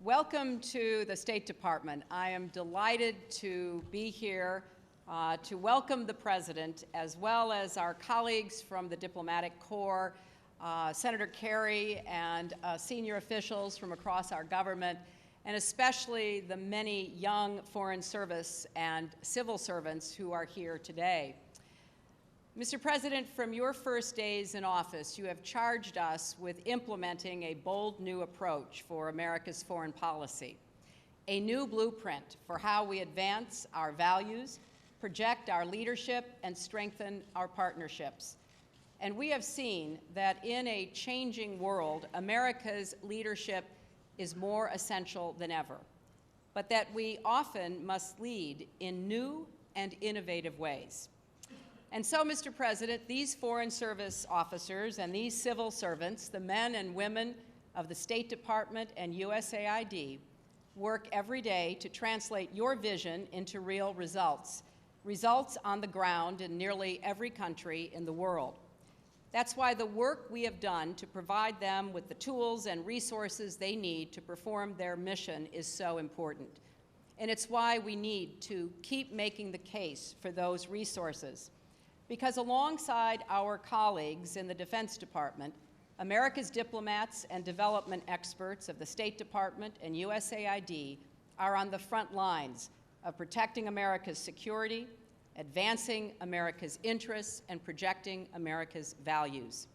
Welcome to the State Department. I am delighted to be here to welcome the President, as well as our colleagues from the Diplomatic Corps, Senator Kerry, and senior officials from across our government, and especially the many young Foreign Service and civil servants who are here today. Mr. President, from your first days in office, you have charged us with implementing a bold new approach for America's foreign policy, a new blueprint for how we advance our values, project our leadership, and strengthen our partnerships. And we have seen that in a changing world, America's leadership is more essential than ever, but that we often must lead in new and innovative ways. And so, Mr. President, these Foreign Service officers and these civil servants, the men and women of the State Department and USAID, work every day to translate your vision into real results on the ground in nearly every country in the world. That's why the work we have done to provide them with the tools and resources they need to perform their mission is so important. And it's why we need to keep making the case for those resources. Because alongside our colleagues in the Defense Department, America's diplomats and development experts of the State Department and USAID are on the front lines of protecting America's security, advancing America's interests, and projecting America's values.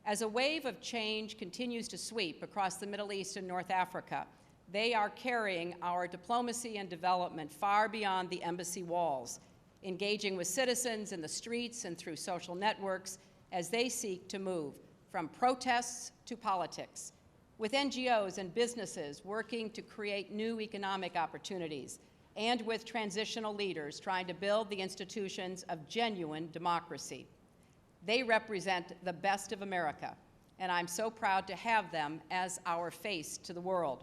As a wave of change continues to sweep across the Middle East and North Africa, they are carrying our diplomacy and development far beyond the embassy walls, engaging with citizens in the streets and through social networks as they seek to move from protests to politics, with NGOs and businesses working to create new economic opportunities, and with transitional leaders trying to build the institutions of genuine democracy. They represent the best of America, and I'm so proud to have them as our face to the world.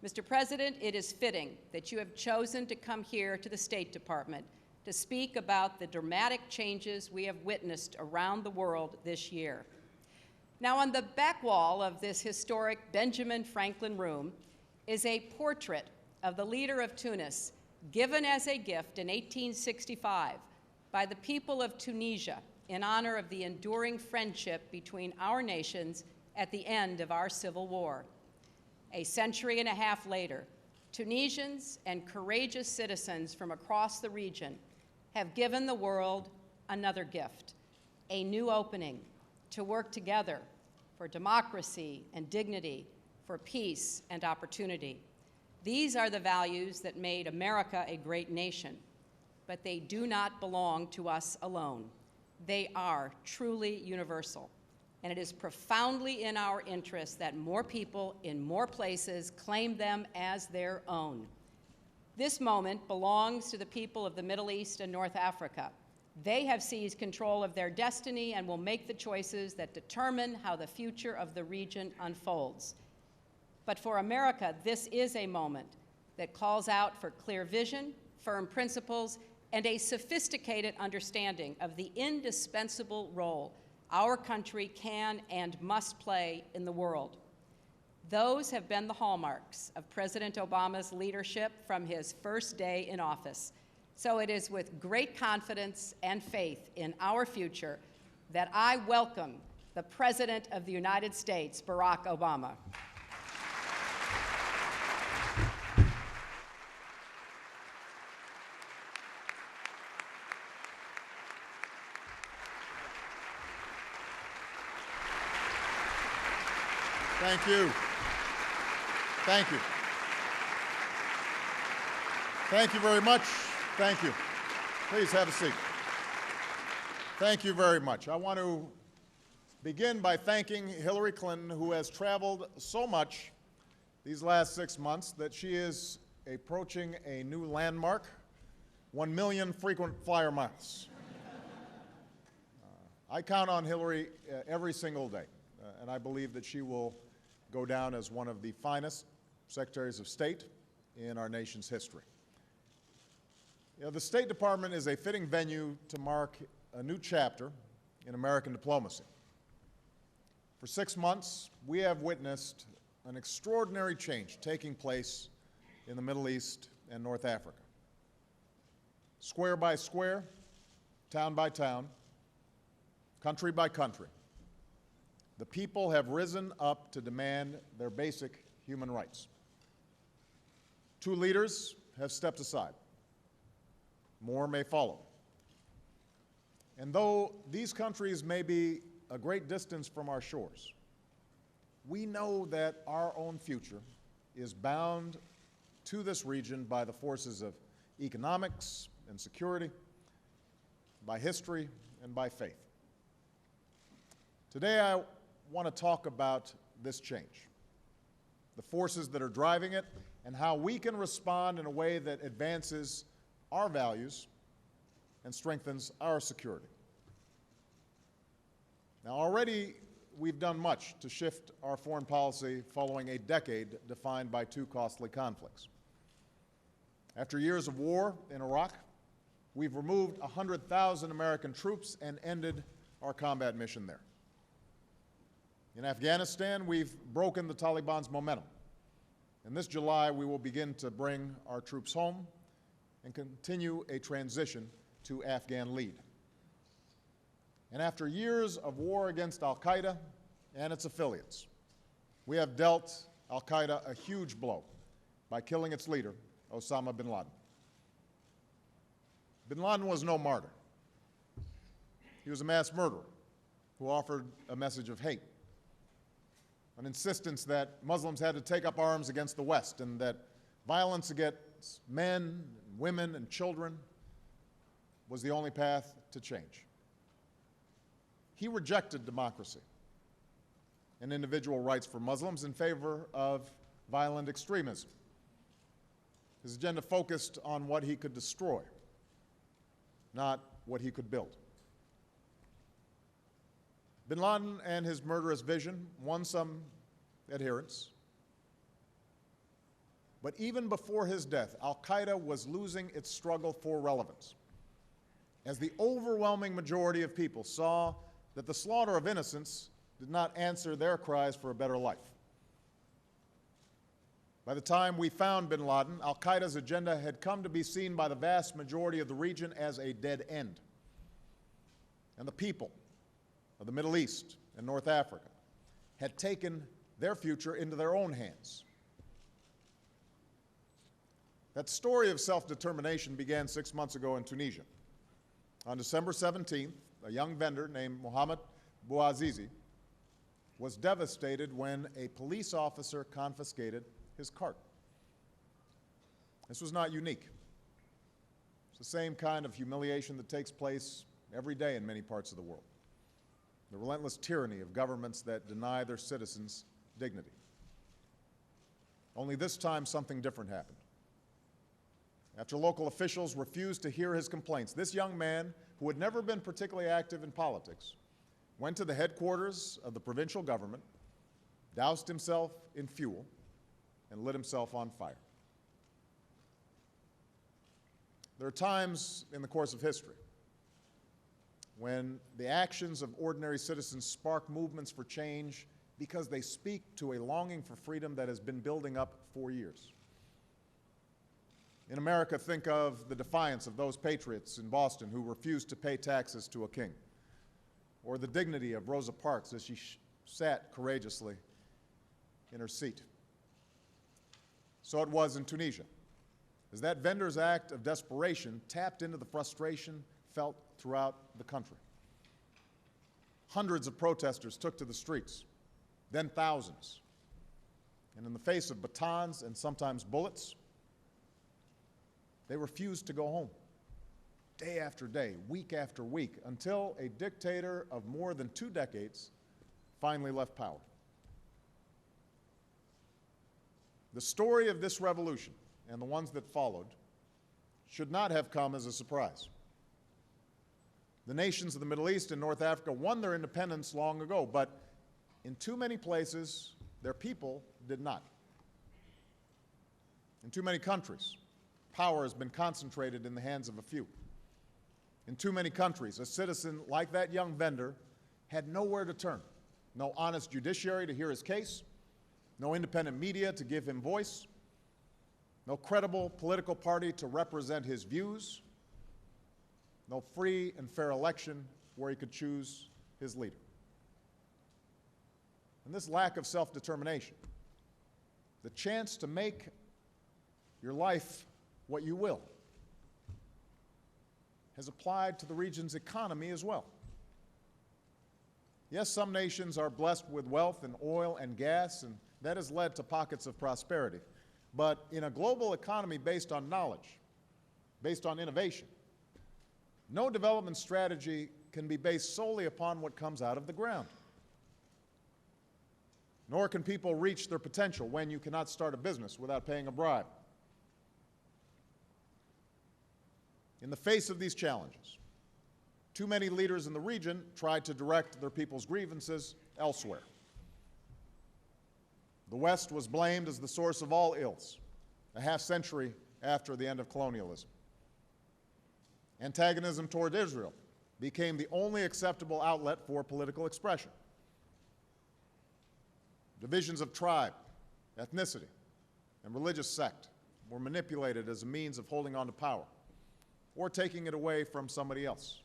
Mr. President, it is fitting that you have chosen to come here to the State Department to speak about the dramatic changes we have witnessed around the world this year. Now, on the back wall of this historic Benjamin Franklin room is a portrait of the leader of Tunis, given as a gift in 1865 by the people of Tunisia in honor of the enduring friendship between our nations at the end of our Civil War. A century and a half later, Tunisians and courageous citizens from across the region have given the world another gift, a new opening to work together for democracy and dignity, for peace and opportunity. These are the values that made America a great nation, but they do not belong to us alone. They are truly universal, and it is profoundly in our interest that more people in more places claim them as their own. This moment belongs to the people of the Middle East and North Africa. They have seized control of their destiny and will make the choices that determine how the future of the region unfolds. But for America, this is a moment that calls out for clear vision, firm principles, and a sophisticated understanding of the indispensable role our country can and must play in the world. Those have been the hallmarks of President Obama's leadership from his first day in office. So it is with great confidence and faith in our future that I welcome the President of the United States, Barack Obama. Thank you. Thank you. Thank you very much. Thank you. Please have a seat. Thank you very much. I want to begin by thanking Hillary Clinton, who has traveled so much these last 6 months that she is approaching a new landmark, 1 million frequent flyer miles. I count on Hillary every single day, and I believe that she will go down as one of the finest secretaries of state in our nation's history. You know, the State Department is a fitting venue to mark a new chapter in American diplomacy. For 6 months, we have witnessed an extraordinary change taking place in the Middle East and North Africa. Square by square, town by town, country by country, the people have risen up to demand their basic human rights. Two leaders have stepped aside. More may follow. And though these countries may be a great distance from our shores, we know that our own future is bound to this region by the forces of economics and security, by history, and by faith. Today, I want to talk about this change, the forces that are driving it, and how we can respond in a way that advances our values and strengthens our security. Now, already we've done much to shift our foreign policy following a decade defined by two costly conflicts. After years of war in Iraq, we've removed 100,000 American troops and ended our combat mission there. In Afghanistan, we've broken the Taliban's momentum. And this July, we will begin to bring our troops home and continue a transition to Afghan lead. And after years of war against al-Qaeda and its affiliates, we have dealt al-Qaeda a huge blow by killing its leader, Osama bin Laden. Bin Laden was no martyr. He was a mass murderer who offered a message of hate, an insistence that Muslims had to take up arms against the West and that violence against men, women, and children was the only path to change. He rejected democracy and individual rights for Muslims in favor of violent extremism. His agenda focused on what he could destroy, not what he could build. Bin Laden and his murderous vision won some adherents. But even before his death, al-Qaeda was losing its struggle for relevance, as the overwhelming majority of people saw that the slaughter of innocents did not answer their cries for a better life. By the time we found bin Laden, al-Qaeda's agenda had come to be seen by the vast majority of the region as a dead end. And the people of the Middle East and North Africa had taken their future into their own hands. That story of self-determination began 6 months ago in Tunisia. On December 17th, a young vendor named Mohammed Bouazizi was devastated when a police officer confiscated his cart. This was not unique. It's the same kind of humiliation that takes place every day in many parts of the world. The relentless tyranny of governments that deny their citizens dignity. Only this time, something different happened. After local officials refused to hear his complaints, this young man, who had never been particularly active in politics, went to the headquarters of the provincial government, doused himself in fuel, and lit himself on fire. There are times in the course of history when the actions of ordinary citizens spark movements for change because they speak to a longing for freedom that has been building up for years. In America, think of the defiance of those patriots in Boston who refused to pay taxes to a king, or the dignity of Rosa Parks as she sat courageously in her seat. So it was in Tunisia, as that vendor's act of desperation tapped into the frustration felt throughout the country. Hundreds of protesters took to the streets, then thousands. And in the face of batons and sometimes bullets, they refused to go home, day after day, week after week, until a dictator of more than 2 decades finally left power. The story of this revolution and the ones that followed should not have come as a surprise. The nations of the Middle East and North Africa won their independence long ago, but in too many places, their people did not. In too many countries, power has been concentrated in the hands of a few. In too many countries, a citizen like that young vendor had nowhere to turn, no honest judiciary to hear his case, no independent media to give him voice, no credible political party to represent his views, no free and fair election where he could choose his leader. And this lack of self-determination, the chance to make your life what you will, has applied to the region's economy as well. Yes, some nations are blessed with wealth in oil and gas, and that has led to pockets of prosperity. But in a global economy based on knowledge, based on innovation, no development strategy can be based solely upon what comes out of the ground. Nor can people reach their potential when you cannot start a business without paying a bribe. In the face of these challenges, too many leaders in the region tried to direct their people's grievances elsewhere. The West was blamed as the source of all ills, a half-century after the end of colonialism. Antagonism toward Israel became the only acceptable outlet for political expression. Divisions of tribe, ethnicity, and religious sect were manipulated as a means of holding on to power or taking it away from somebody else.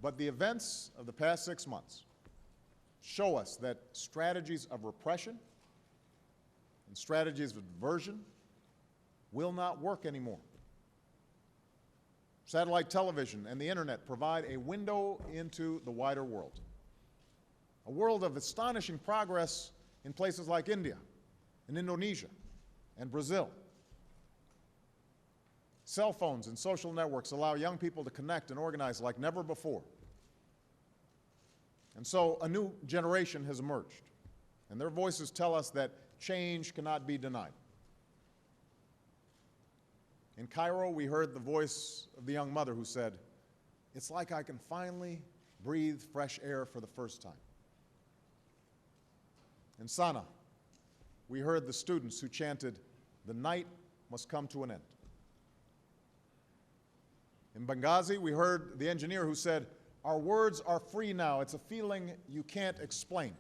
But the events of the past 6 months show us that strategies of repression and strategies of diversion will not work anymore. Satellite television and the internet provide a window into the wider world, a world of astonishing progress in places like India and Indonesia and Brazil. Cell phones and social networks allow young people to connect and organize like never before. And so a new generation has emerged, and their voices tell us that change cannot be denied. In Cairo, we heard the voice of the young mother who said, "It's like I can finally breathe fresh air for the first time." In Sana'a, we heard the students who chanted, "The night must come to an end." In Benghazi, we heard the engineer who said, "Our words are free now. It's a feeling you can't explain."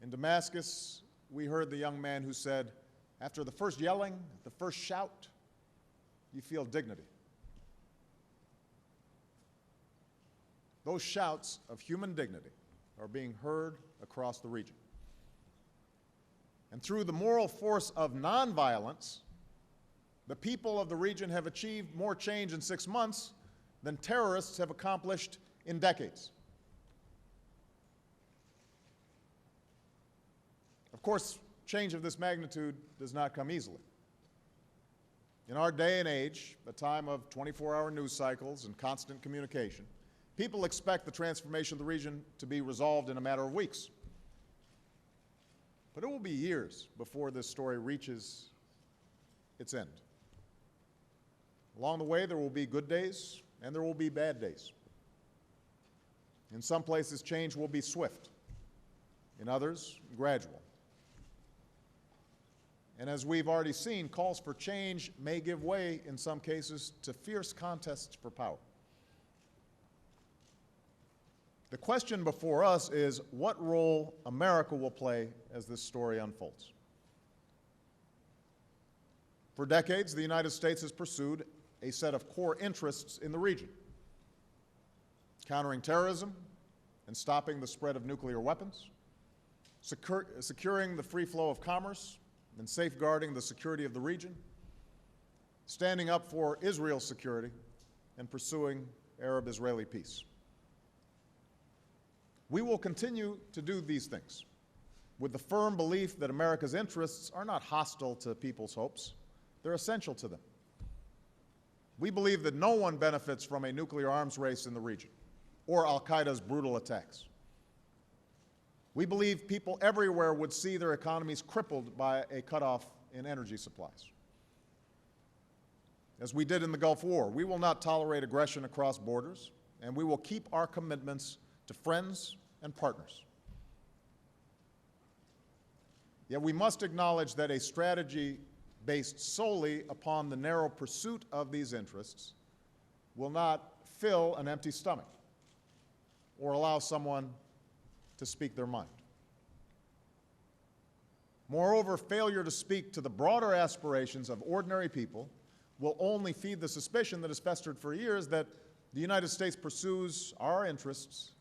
In Damascus, we heard the young man who said, "After the first yelling, the first shout, you feel dignity." Those shouts of human dignity are being heard across the region. And through the moral force of nonviolence, the people of the region have achieved more change in 6 months than terrorists have accomplished in decades. Of course, change of this magnitude does not come easily. In our day and age, a time of 24-hour news cycles and constant communication, people expect the transformation of the region to be resolved in a matter of weeks. But it will be years before this story reaches its end. Along the way, there will be good days and there will be bad days. In some places, change will be swift. In others, gradual. And as we've already seen, calls for change may give way, in some cases, to fierce contests for power. The question before us is what role America will play as this story unfolds. For decades, the United States has pursued a set of core interests in the region: countering terrorism and stopping the spread of nuclear weapons, securing the free flow of commerce and safeguarding the security of the region, standing up for Israel's security, and pursuing Arab-Israeli peace. We will continue to do these things with the firm belief that America's interests are not hostile to people's hopes. They're essential to them. We believe that no one benefits from a nuclear arms race in the region or al-Qaeda's brutal attacks. We believe people everywhere would see their economies crippled by a cutoff in energy supplies. As we did in the Gulf War, we will not tolerate aggression across borders, and we will keep our commitments to friends and partners. Yet we must acknowledge that a strategy based solely upon the narrow pursuit of these interests will not fill an empty stomach. or allow someone to speak their mind. Moreover, failure to speak to the broader aspirations of ordinary people will only feed the suspicion that has festered for years that the United States pursues our interests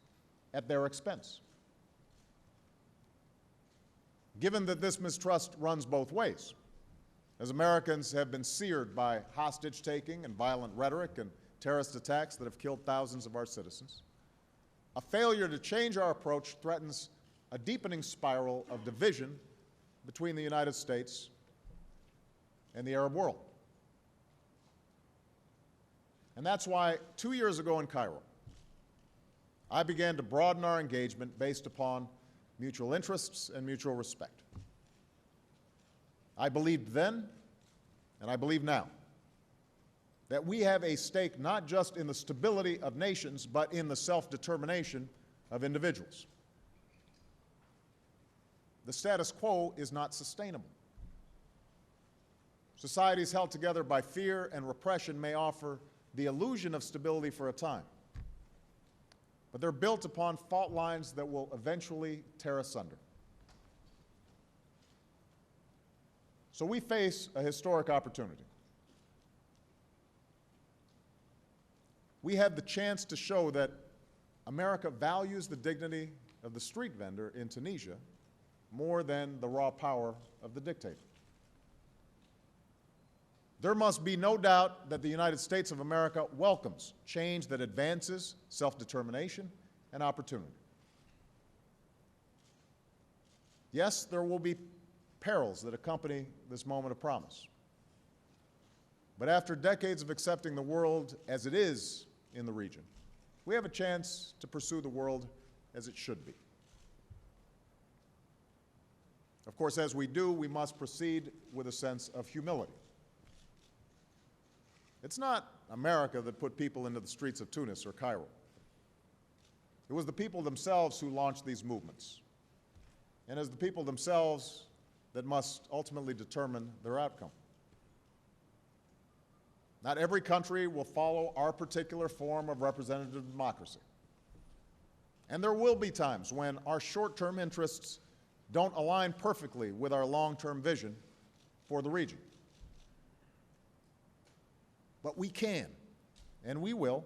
at their expense. Given that this mistrust runs both ways, as Americans have been seared by hostage-taking and violent rhetoric and terrorist attacks that have killed thousands of our citizens, a failure to change our approach threatens a deepening spiral of division between the United States and the Arab world. And that's why 2 years ago in Cairo, I began to broaden our engagement based upon mutual interests and mutual respect. I believed then, and I believe now, that we have a stake not just in the stability of nations, but in the self-determination of individuals. The status quo is not sustainable. Societies held together by fear and repression may offer the illusion of stability for a time, but they're built upon fault lines that will eventually tear asunder. So we face a historic opportunity. We have the chance to show that America values the dignity of the street vendor in Tunisia more than the raw power of the dictator. There must be no doubt that the United States of America welcomes change that advances self-determination and opportunity. Yes, there will be perils that accompany this moment of promise. But after decades of accepting the world as it is in the region, we have a chance to pursue the world as it should be. Of course, as we do, we must proceed with a sense of humility. It's not America that put people into the streets of Tunis or Cairo. It was the people themselves who launched these movements. And it's the people themselves that must ultimately determine their outcome. Not every country will follow our particular form of representative democracy. And there will be times when our short-term interests don't align perfectly with our long-term vision for the region. But we can, and we will,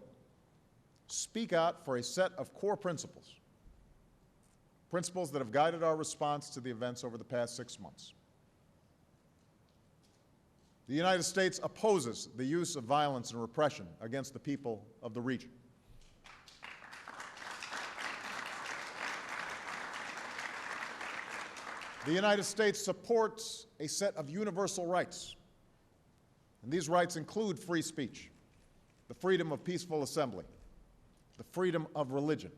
speak out for a set of core principles, principles that have guided our response to the events over the past 6 months. The United States opposes the use of violence and repression against the people of the region. The United States supports a set of universal rights, and these rights include free speech, the freedom of peaceful assembly, the freedom of religion,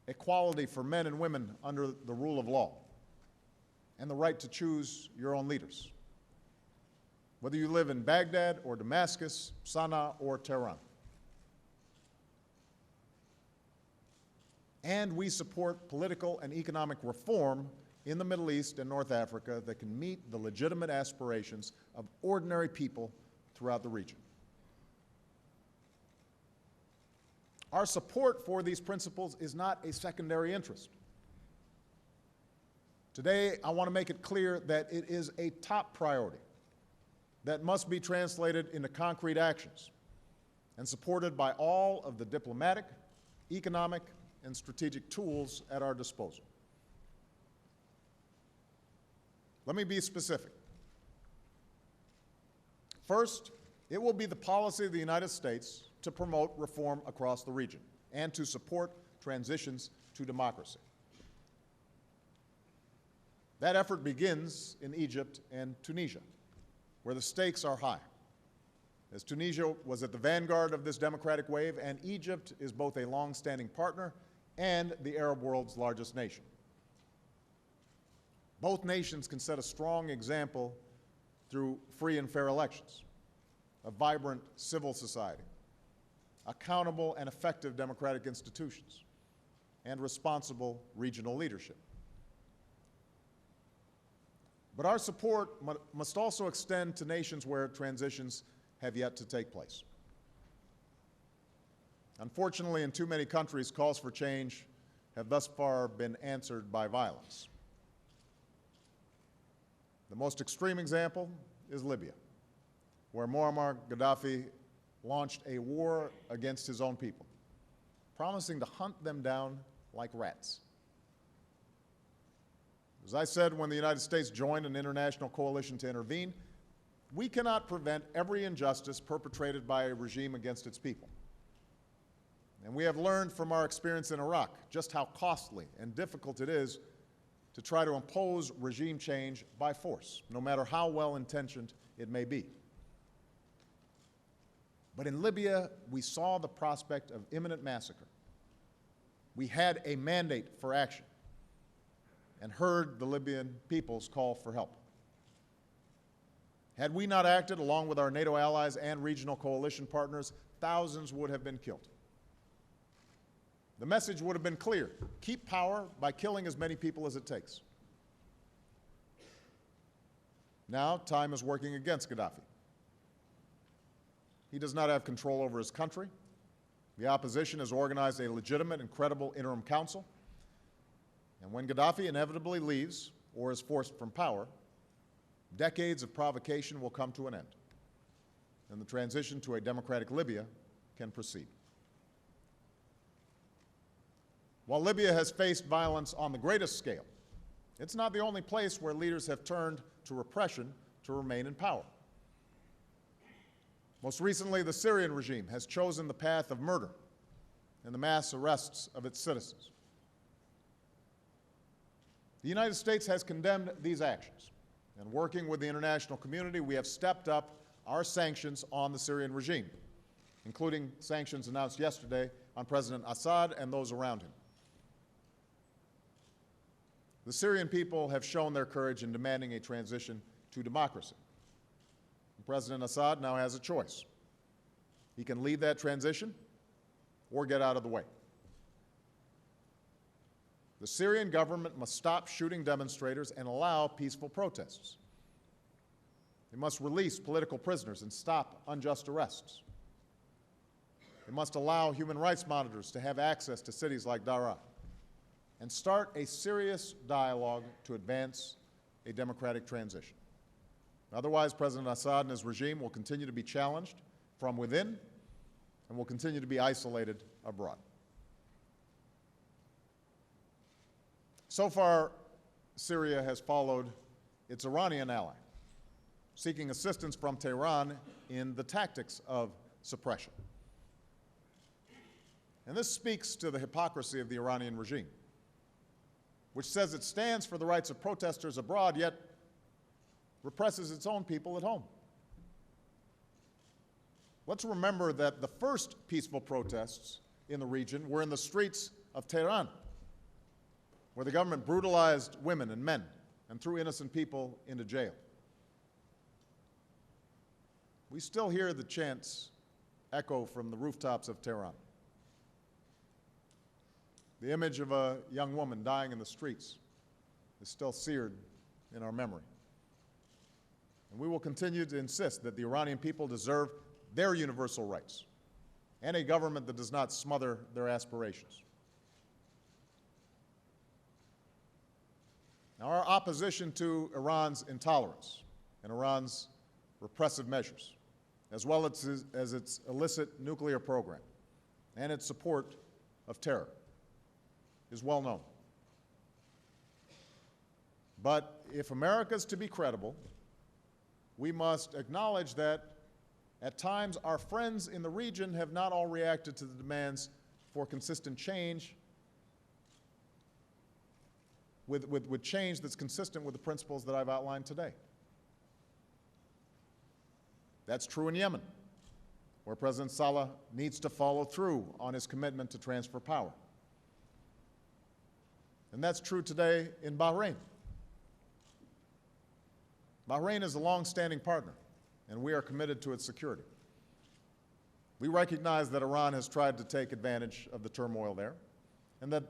equality for men and women under the rule of law, and the right to choose your own leaders, whether you live in Baghdad or Damascus, Sana'a or Tehran. And we support political and economic reform in the Middle East and North Africa that can meet the legitimate aspirations of ordinary people throughout the region. Our support for these principles is not a secondary interest. Today, I want to make it clear that it is a top priority that must be translated into concrete actions and supported by all of the diplomatic, economic, and strategic tools at our disposal. Let me be specific. First, it will be the policy of the United States to promote reform across the region and to support transitions to democracy. That effort begins in Egypt and Tunisia, where the stakes are high, as Tunisia was at the vanguard of this democratic wave, and Egypt is both a long-standing partner and the Arab world's largest nation. Both nations can set a strong example through free and fair elections, a vibrant civil society, accountable and effective democratic institutions, and responsible regional leadership. But our support must also extend to nations where transitions have yet to take place. Unfortunately, in too many countries, calls for change have thus far been answered by violence. The most extreme example is Libya, where Muammar Gaddafi launched a war against his own people, promising to hunt them down like rats. As I said when the United States joined an international coalition to intervene, we cannot prevent every injustice perpetrated by a regime against its people. And we have learned from our experience in Iraq just how costly and difficult it is to try to impose regime change by force, no matter how well-intentioned it may be. But in Libya, we saw the prospect of imminent massacre. We had a mandate for action and heard the Libyan people's call for help. Had we not acted, along with our NATO allies and regional coalition partners, thousands would have been killed. The message would have been clear: keep power by killing as many people as it takes. Now, time is working against Gaddafi. He does not have control over his country. The opposition has organized a legitimate and credible interim council. And when Gaddafi inevitably leaves or is forced from power, decades of provocation will come to an end, and the transition to a democratic Libya can proceed. While Libya has faced violence on the greatest scale, it's not the only place where leaders have turned to repression to remain in power. Most recently, the Syrian regime has chosen the path of murder and the mass arrests of its citizens. The United States has condemned these actions, and working with the international community, we have stepped up our sanctions on the Syrian regime, including sanctions announced yesterday on President Assad and those around him. The Syrian people have shown their courage in demanding a transition to democracy. President Assad now has a choice. He can lead that transition or get out of the way. The Syrian government must stop shooting demonstrators and allow peaceful protests. It must release political prisoners and stop unjust arrests. It must allow human rights monitors to have access to cities like Daraa, and start a serious dialogue to advance a democratic transition. Otherwise, President Assad and his regime will continue to be challenged from within and will continue to be isolated abroad. So far, Syria has followed its Iranian ally, seeking assistance from Tehran in the tactics of suppression. And this speaks to the hypocrisy of the Iranian regime, which says it stands for the rights of protesters abroad, yet represses its own people at home. Let's remember that the first peaceful protests in the region were in the streets of Tehran, where the government brutalized women and men and threw innocent people into jail. We still hear the chants echo from the rooftops of Tehran. The image of a young woman dying in the streets is still seared in our memory. And we will continue to insist that the Iranian people deserve their universal rights and a government that does not smother their aspirations. Now, our opposition to Iran's intolerance and Iran's repressive measures, as well as its illicit nuclear program and its support of terror, is well known. But if America is to be credible, we must acknowledge that at times our friends in the region have not all reacted to the demands for consistent change with change that's consistent with the principles that I've outlined today. That's true in Yemen, where President Saleh needs to follow through on his commitment to transfer power. And that's true today in Bahrain. Bahrain is a long-standing partner, and we are committed to its security. We recognize that Iran has tried to take advantage of the turmoil there, and that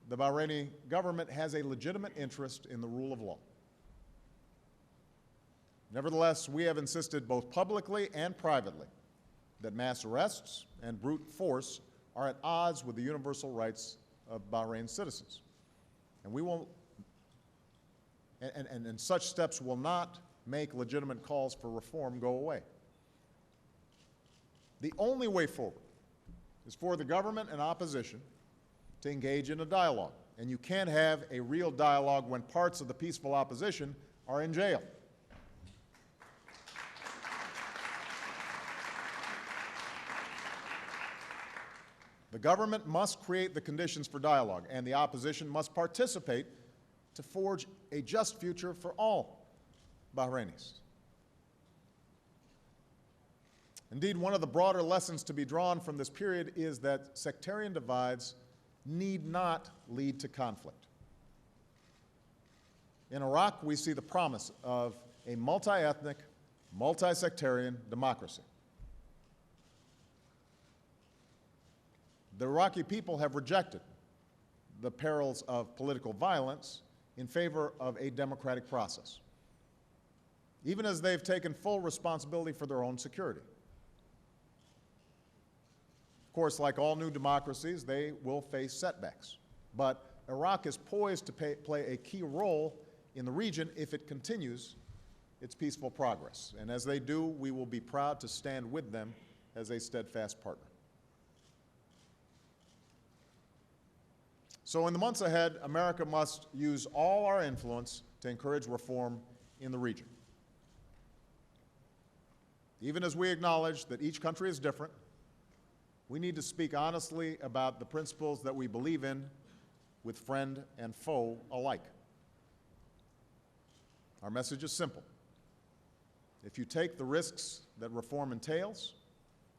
the Bahraini government has a legitimate interest in the rule of law. Nevertheless, we have insisted both publicly and privately that mass arrests and brute force are at odds with the universal rights of Bahrain's citizens. And we will, and such steps will not make legitimate calls for reform go away. The only way forward is for the government and opposition to engage in a dialogue. And you can't have a real dialogue when parts of the peaceful opposition are in jail. The government must create the conditions for dialogue, and the opposition must participate to forge a just future for all Bahrainis. Indeed, one of the broader lessons to be drawn from this period is that sectarian divides need not lead to conflict. In Iraq, we see the promise of a multi-ethnic, multi-sectarian democracy. The Iraqi people have rejected the perils of political violence in favor of a democratic process, even as they've taken full responsibility for their own security. Of course, like all new democracies, they will face setbacks. But Iraq is poised to play a key role in the region if it continues its peaceful progress. And as they do, we will be proud to stand with them as a steadfast partner. So in the months ahead, America must use all our influence to encourage reform in the region. Even as we acknowledge that each country is different, we need to speak honestly about the principles that we believe in with friend and foe alike. Our message is simple. If you take the risks that reform entails,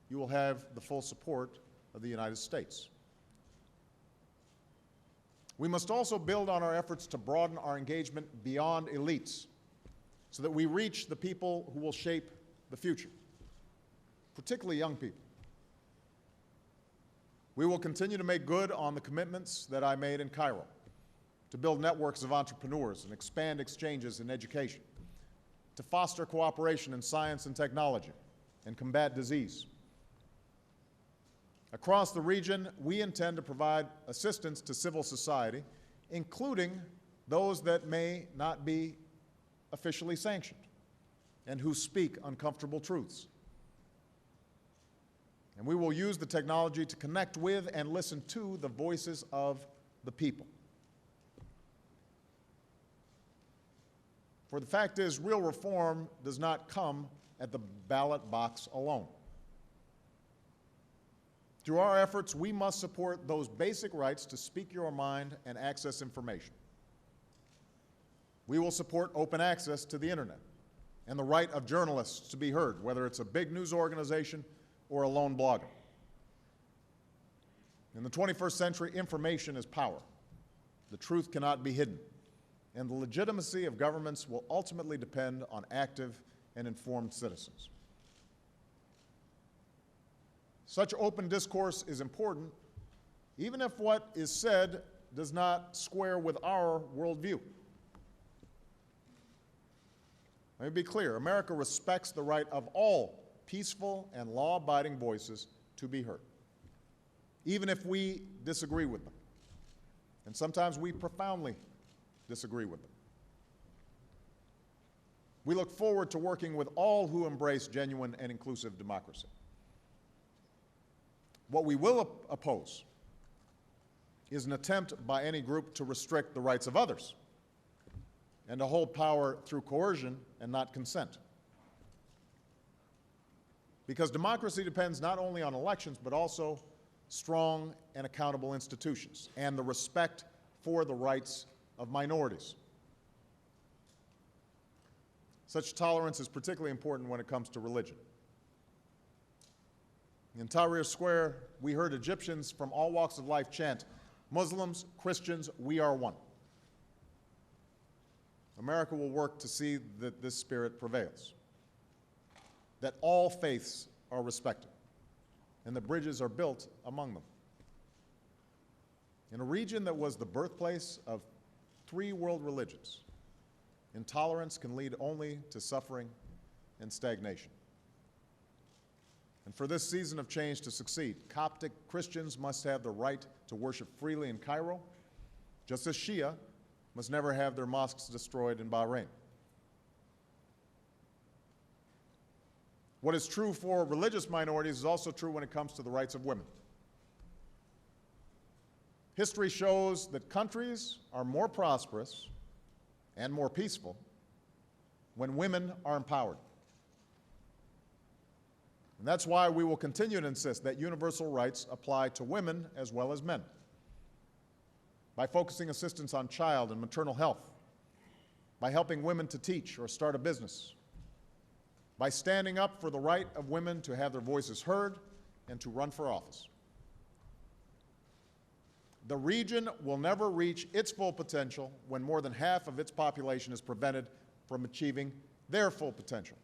you will have the full support of the United States. We must also build on our efforts to broaden our engagement beyond elites so that we reach the people who will shape the future, particularly young people. We will continue to make good on the commitments that I made in Cairo to build networks of entrepreneurs and expand exchanges in education, to foster cooperation in science and technology, and combat disease. Across the region, we intend to provide assistance to civil society, including those that may not be officially sanctioned and who speak uncomfortable truths. And we will use the technology to connect with and listen to the voices of the people. For the fact is, real reform does not come at the ballot box alone. Through our efforts, we must support those basic rights to speak your mind and access information. We will support open access to the internet and the right of journalists to be heard, whether it's a big news organization or a lone blogger. In the 21st century, information is power. The truth cannot be hidden, and the legitimacy of governments will ultimately depend on active and informed citizens. Such open discourse is important, even if what is said does not square with our worldview. Let me be clear, America respects the right of all peaceful and law-abiding voices to be heard, even if we disagree with them. And sometimes we profoundly disagree with them. We look forward to working with all who embrace genuine and inclusive democracy. What we will oppose is an attempt by any group to restrict the rights of others and to hold power through coercion and not consent. Because democracy depends not only on elections, but also strong and accountable institutions and the respect for the rights of minorities. Such tolerance is particularly important when it comes to religion. In Tahrir Square, we heard Egyptians from all walks of life chant, "Muslims, Christians, we are one." America will work to see that this spirit prevails, that all faiths are respected, and that bridges are built among them. In a region that was the birthplace of 3 world religions, intolerance can lead only to suffering and stagnation. And for this season of change to succeed, Coptic Christians must have the right to worship freely in Cairo, just as Shia must never have their mosques destroyed in Bahrain. What is true for religious minorities is also true when it comes to the rights of women. History shows that countries are more prosperous and more peaceful when women are empowered. And that's why we will continue to insist that universal rights apply to women as well as men. By focusing assistance on child and maternal health, by helping women to teach or start a business, by standing up for the right of women to have their voices heard and to run for office. The region will never reach its full potential when more than half of its population is prevented from achieving their full potential.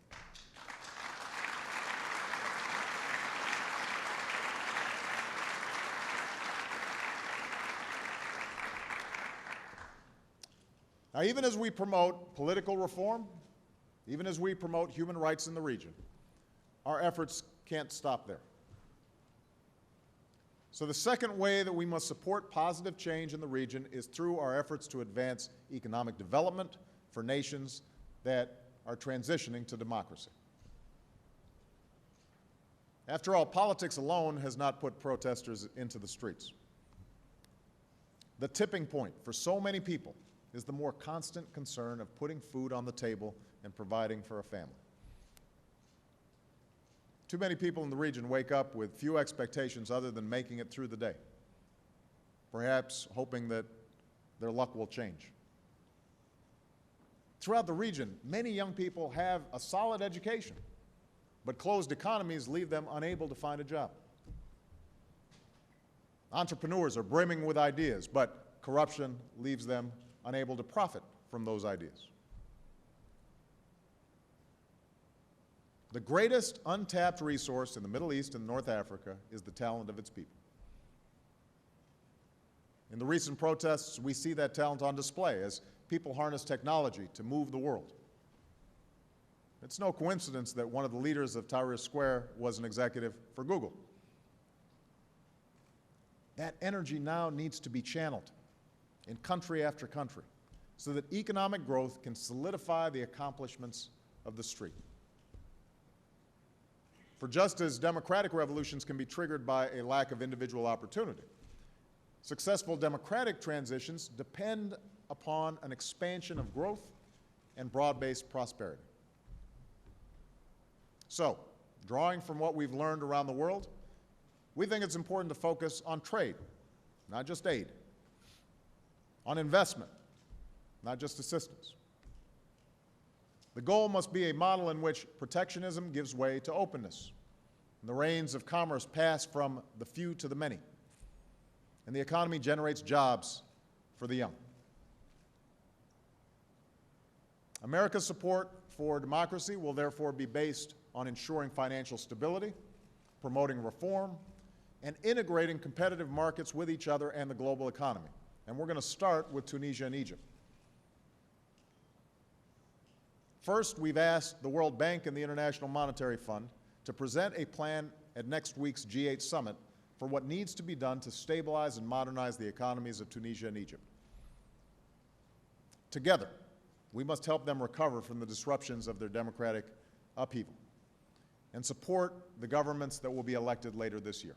Now, even as we promote political reform, even as we promote human rights in the region, our efforts can't stop there. So the second way that we must support positive change in the region is through our efforts to advance economic development for nations that are transitioning to democracy. After all, politics alone has not put protesters into the streets. The tipping point for so many people is the more constant concern of putting food on the table and providing for a family. Too many people in the region wake up with few expectations other than making it through the day, perhaps hoping that their luck will change. Throughout the region, many young people have a solid education, but closed economies leave them unable to find a job. Entrepreneurs are brimming with ideas, but corruption leaves them unable to profit from those ideas. The greatest untapped resource in the Middle East and North Africa is the talent of its people. In the recent protests, we see that talent on display as people harness technology to move the world. It's no coincidence that one of the leaders of Tahrir Square was an executive for Google. That energy now needs to be channeled in country after country so that economic growth can solidify the accomplishments of the street. For just as democratic revolutions can be triggered by a lack of individual opportunity, successful democratic transitions depend upon an expansion of growth and broad-based prosperity. So, drawing from what we've learned around the world, we think it's important to focus on trade, not just aid, on investment, not just assistance. The goal must be a model in which protectionism gives way to openness, and the reins of commerce pass from the few to the many, and the economy generates jobs for the young. America's support for democracy will therefore be based on ensuring financial stability, promoting reform, and integrating competitive markets with each other and the global economy. And we're going to start with Tunisia and Egypt. First, we've asked the World Bank and the International Monetary Fund to present a plan at next week's G8 summit for what needs to be done to stabilize and modernize the economies of Tunisia and Egypt. Together, we must help them recover from the disruptions of their democratic upheaval and support the governments that will be elected later this year.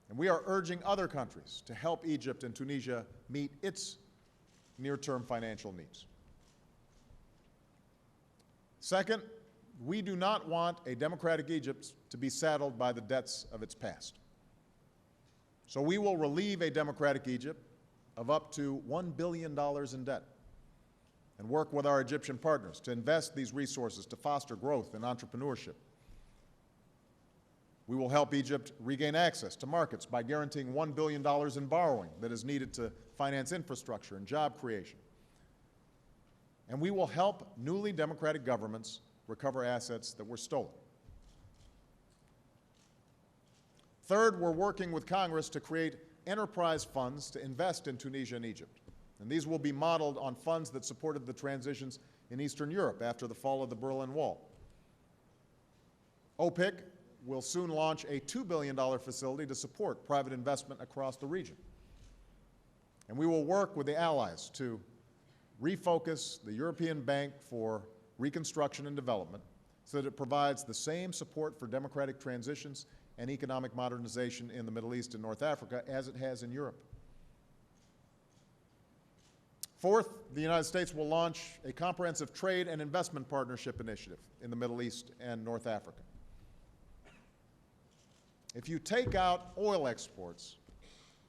And we are urging other countries to help Egypt and Tunisia meet its near-term financial needs. Second, we do not want a democratic Egypt to be saddled by the debts of its past. So we will relieve a democratic Egypt of up to $1 billion in debt and work with our Egyptian partners to invest these resources to foster growth and entrepreneurship. We will help Egypt regain access to markets by guaranteeing $1 billion in borrowing that is needed to finance infrastructure and job creation. And we will help newly democratic governments recover assets that were stolen. Third, we're working with Congress to create enterprise funds to invest in Tunisia and Egypt. And these will be modeled on funds that supported the transitions in Eastern Europe after the fall of the Berlin Wall. OPIC will soon launch a $2 billion facility to support private investment across the region. And we will work with the allies to refocus the European Bank for Reconstruction and Development so that it provides the same support for democratic transitions and economic modernization in the Middle East and North Africa as it has in Europe. Fourth, the United States will launch a comprehensive trade and investment partnership initiative in the Middle East and North Africa. If you take out oil exports,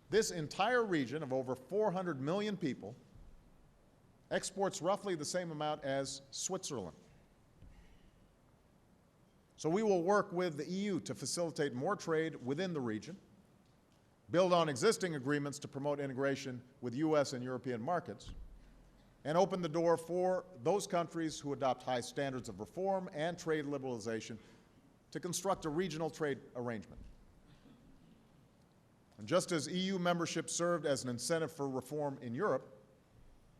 this entire region of over 400 million people exports roughly the same amount as Switzerland. So we will work with the EU to facilitate more trade within the region, build on existing agreements to promote integration with U.S. and European markets, and open the door for those countries who adopt high standards of reform and trade liberalization to construct a regional trade arrangement. And just as EU membership served as an incentive for reform in Europe,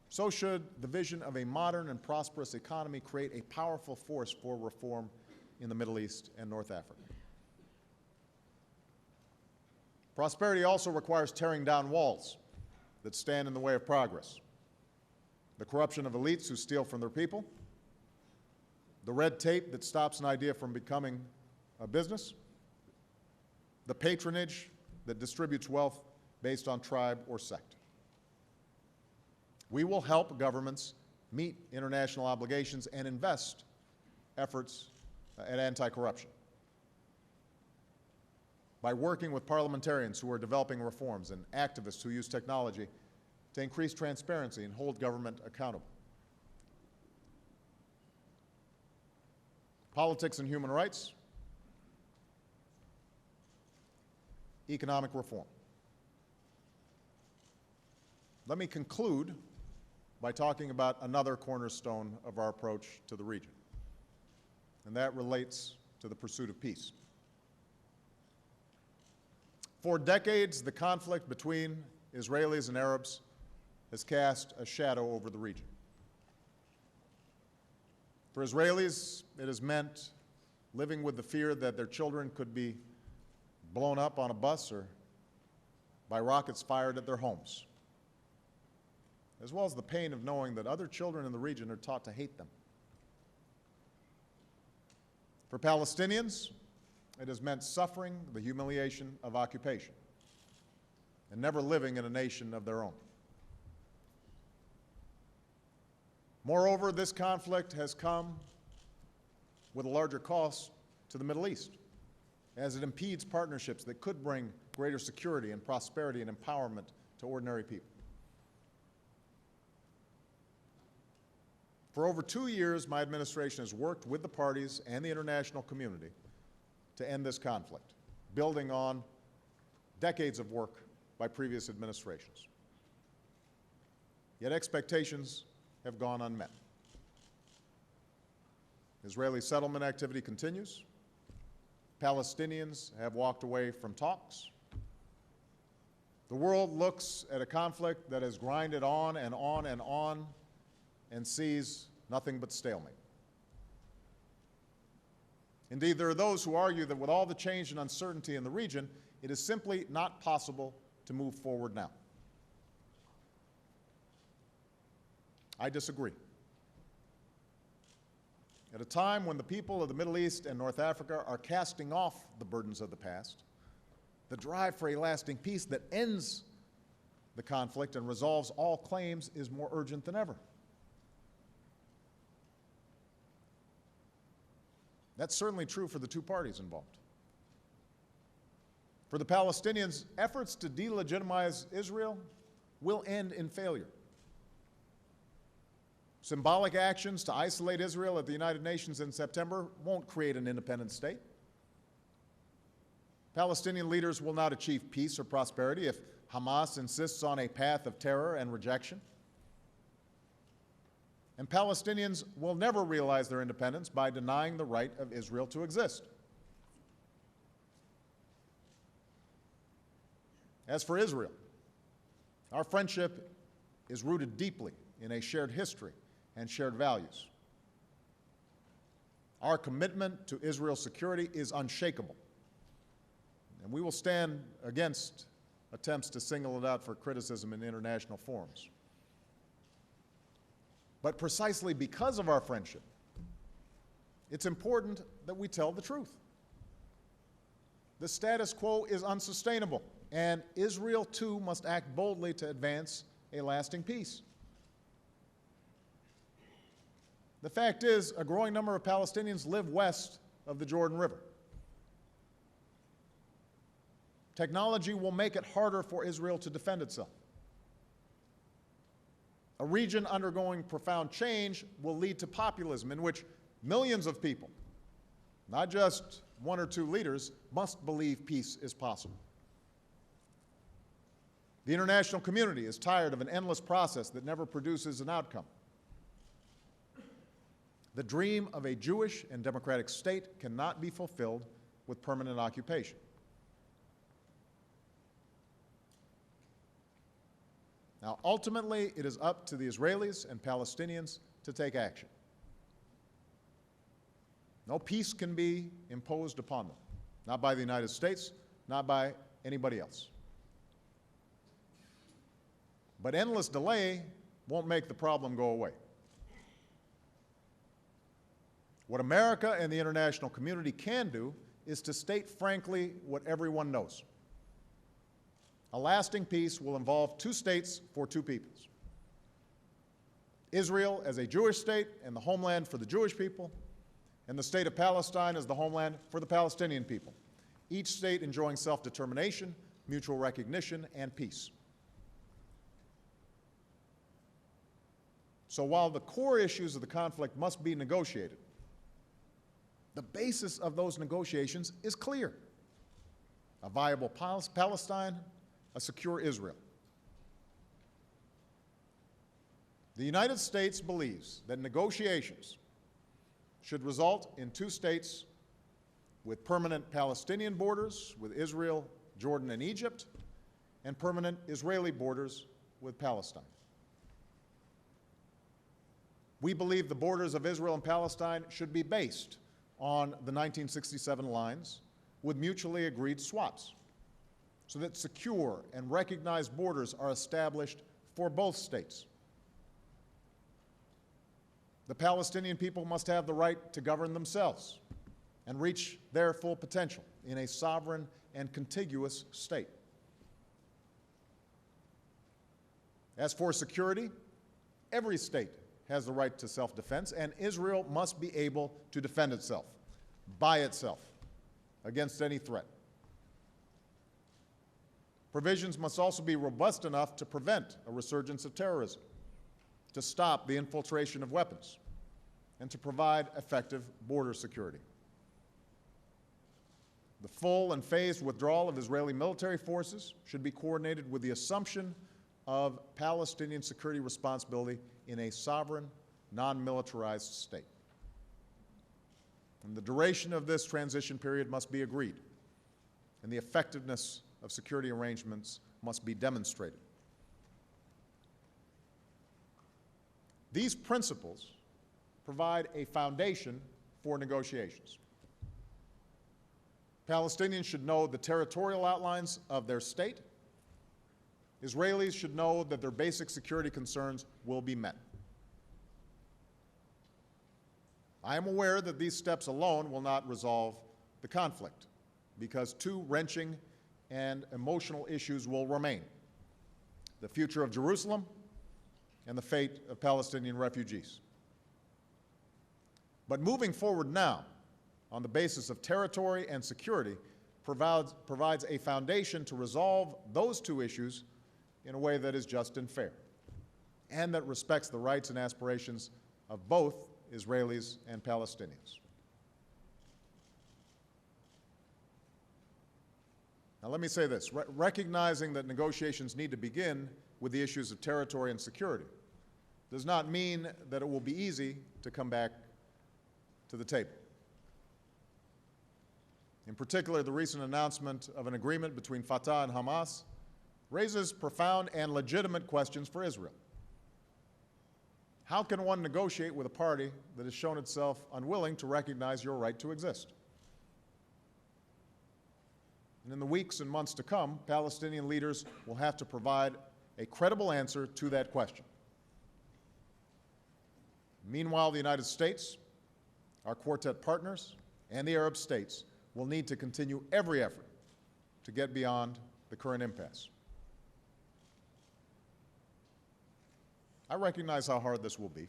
so should the vision of a modern and prosperous economy create a powerful force for reform in the Middle East and North Africa. Prosperity also requires tearing down walls that stand in the way of progress. The corruption of elites who steal from their people, the red tape that stops an idea from becoming a business, the patronage that distributes wealth based on tribe or sect. We will help governments meet international obligations and invest efforts at anti-corruption by working with parliamentarians who are developing reforms and activists who use technology to increase transparency and hold government accountable. Politics and human rights, economic reform. Let me conclude by talking about another cornerstone of our approach to the region, and that relates to the pursuit of peace. For decades, the conflict between Israelis and Arabs has cast a shadow over the region. For Israelis, it has meant living with the fear that their children could be blown up on a bus or by rockets fired at their homes, as well as the pain of knowing that other children in the region are taught to hate them. For Palestinians, it has meant suffering the humiliation of occupation and never living in a nation of their own. Moreover, this conflict has come with a larger cost to the Middle East, as it impedes partnerships that could bring greater security and prosperity and empowerment to ordinary people. For over 2 years, my administration has worked with the parties and the international community to end this conflict, building on decades of work by previous administrations. Yet expectations have gone unmet. Israeli settlement activity continues. Palestinians have walked away from talks. The world looks at a conflict that has grinded on and on and on and sees nothing but stalemate. Indeed, there are those who argue that with all the change and uncertainty in the region, it is simply not possible to move forward now. I disagree. At a time when the people of the Middle East and North Africa are casting off the burdens of the past, the drive for a lasting peace that ends the conflict and resolves all claims is more urgent than ever. That's certainly true for the two parties involved. For the Palestinians, efforts to delegitimize Israel will end in failure. Symbolic actions to isolate Israel at the United Nations in September won't create an independent state. Palestinian leaders will not achieve peace or prosperity if Hamas insists on a path of terror and rejection. And Palestinians will never realize their independence by denying the right of Israel to exist. As for Israel, our friendship is rooted deeply in a shared history and shared values. Our commitment to Israel's security is unshakable, and we will stand against attempts to single it out for criticism in international forums. But precisely because of our friendship, it's important that we tell the truth. The status quo is unsustainable, and Israel too must act boldly to advance a lasting peace. The fact is, a growing number of Palestinians live west of the Jordan River. Technology will make it harder for Israel to defend itself. A region undergoing profound change will lead to populism in which millions of people, not just one or two leaders, must believe peace is possible. The international community is tired of an endless process that never produces an outcome. The dream of a Jewish and democratic state cannot be fulfilled with permanent occupation. Now, ultimately, it is up to the Israelis and Palestinians to take action. No peace can be imposed upon them, not by the United States, not by anybody else. But endless delay won't make the problem go away. What America and the international community can do is to state frankly what everyone knows. A lasting peace will involve two states for two peoples. Israel as a Jewish state and the homeland for the Jewish people, and the state of Palestine as the homeland for the Palestinian people, each state enjoying self-determination, mutual recognition, and peace. So while the core issues of the conflict must be negotiated, the basis of those negotiations is clear: a viable Palestine, a secure Israel. The United States believes that negotiations should result in two states with permanent Palestinian borders with Israel, Jordan, and Egypt, and permanent Israeli borders with Palestine. We believe the borders of Israel and Palestine should be based on the 1967 lines with mutually agreed swaps, so that secure and recognized borders are established for both states. The Palestinian people must have the right to govern themselves and reach their full potential in a sovereign and contiguous state. As for security, every state has the right to self-defense, and Israel must be able to defend itself, by itself, against any threat. Provisions must also be robust enough to prevent a resurgence of terrorism, to stop the infiltration of weapons, and to provide effective border security. The full and phased withdrawal of Israeli military forces should be coordinated with the assumption of Palestinian security responsibility in a sovereign, non-militarized state. And the duration of this transition period must be agreed, and the effectiveness of security arrangements must be demonstrated. These principles provide a foundation for negotiations. Palestinians should know the territorial outlines of their state. Israelis should know that their basic security concerns will be met. I am aware that these steps alone will not resolve the conflict, because two wrenching and emotional issues will remain: the future of Jerusalem and the fate of Palestinian refugees. But moving forward now, on the basis of territory and security, provides a foundation to resolve those two issues in a way that is just and fair, and that respects the rights and aspirations of both Israelis and Palestinians. Now let me say this: recognizing that negotiations need to begin with the issues of territory and security does not mean that it will be easy to come back to the table. In particular, the recent announcement of an agreement between Fatah and Hamas raises profound and legitimate questions for Israel. How can one negotiate with a party that has shown itself unwilling to recognize your right to exist? And in the weeks and months to come, Palestinian leaders will have to provide a credible answer to that question. Meanwhile, the United States, our Quartet partners, and the Arab states will need to continue every effort to get beyond the current impasse. I recognize how hard this will be.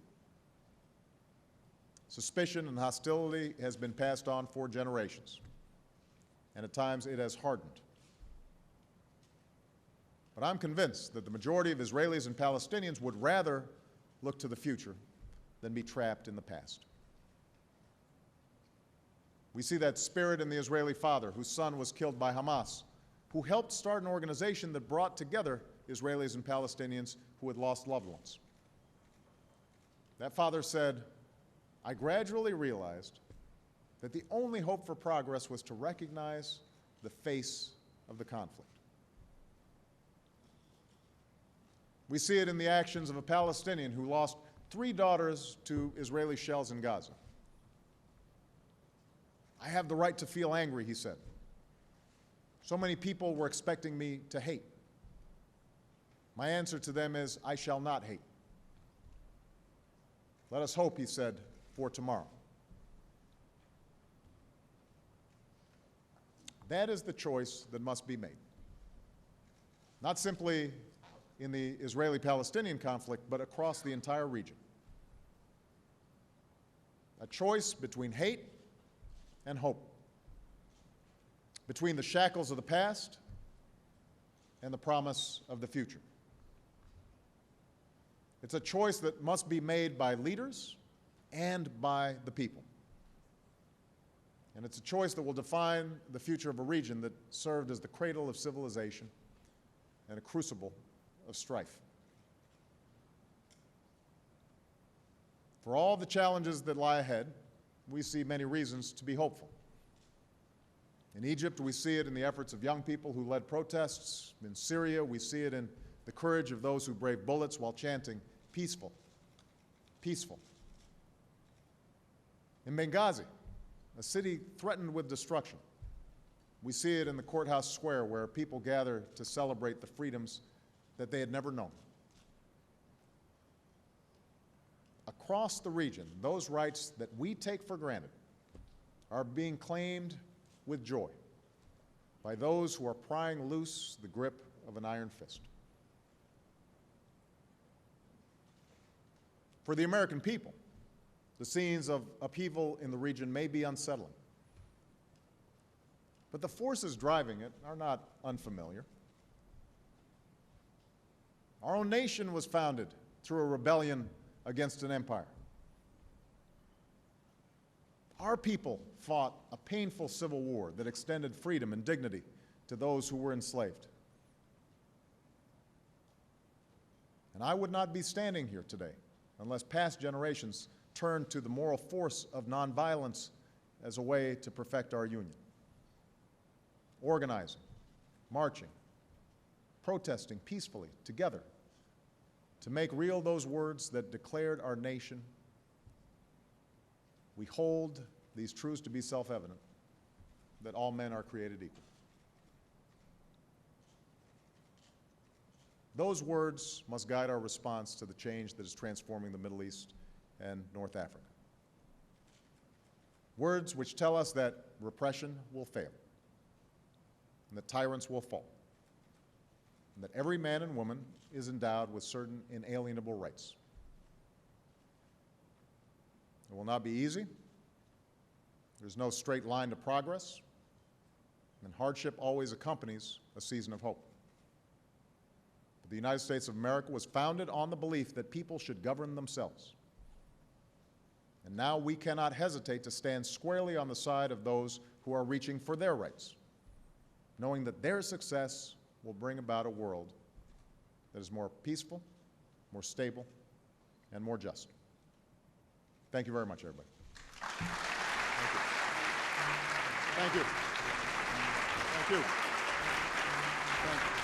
Suspicion and hostility has been passed on for generations, and at times it has hardened. But I'm convinced that the majority of Israelis and Palestinians would rather look to the future than be trapped in the past. We see that spirit in the Israeli father whose son was killed by Hamas, who helped start an organization that brought together Israelis and Palestinians who had lost loved ones. That father said, "I gradually realized that the only hope for progress was to recognize the face of the conflict." We see it in the actions of a Palestinian who lost 3 daughters to Israeli shells in Gaza. "I have the right to feel angry," he said. "So many people were expecting me to hate. My answer to them is, I shall not hate. Let us hope," he said, "for tomorrow." That is the choice that must be made. Not simply in the Israeli-Palestinian conflict, but across the entire region. A choice between hate and hope, between the shackles of the past and the promise of the future. It's a choice that must be made by leaders and by the people. And it's a choice that will define the future of a region that served as the cradle of civilization and a crucible of strife. For all the challenges that lie ahead, we see many reasons to be hopeful. In Egypt, we see it in the efforts of young people who led protests. In Syria, we see it in the courage of those who braved bullets while chanting, "Peaceful, peaceful." In Benghazi, a city threatened with destruction, we see it in the courthouse square where people gather to celebrate the freedoms that they had never known. Across the region, those rights that we take for granted are being claimed with joy by those who are prying loose the grip of an iron fist. For the American people, the scenes of upheaval in the region may be unsettling, but the forces driving it are not unfamiliar. Our own nation was founded through a rebellion against an empire. Our people fought a painful civil war that extended freedom and dignity to those who were enslaved. And I would not be standing here today unless past generations turned to the moral force of nonviolence as a way to perfect our union. Organizing, marching, protesting peacefully together to make real those words that declared our nation. We hold these truths to be self-evident, that all men are created equal. Those words must guide our response to the change that is transforming the Middle East and North Africa. Words which tell us that repression will fail, and that tyrants will fall, and that every man and woman is endowed with certain inalienable rights. It will not be easy. There's no straight line to progress, and hardship always accompanies a season of hope. But the United States of America was founded on the belief that people should govern themselves. And now we cannot hesitate to stand squarely on the side of those who are reaching for their rights, knowing that their success will bring about a world that is more peaceful, more stable, and more just. Thank you very much, everybody. Thank you. Thank you. Thank you. Thank you.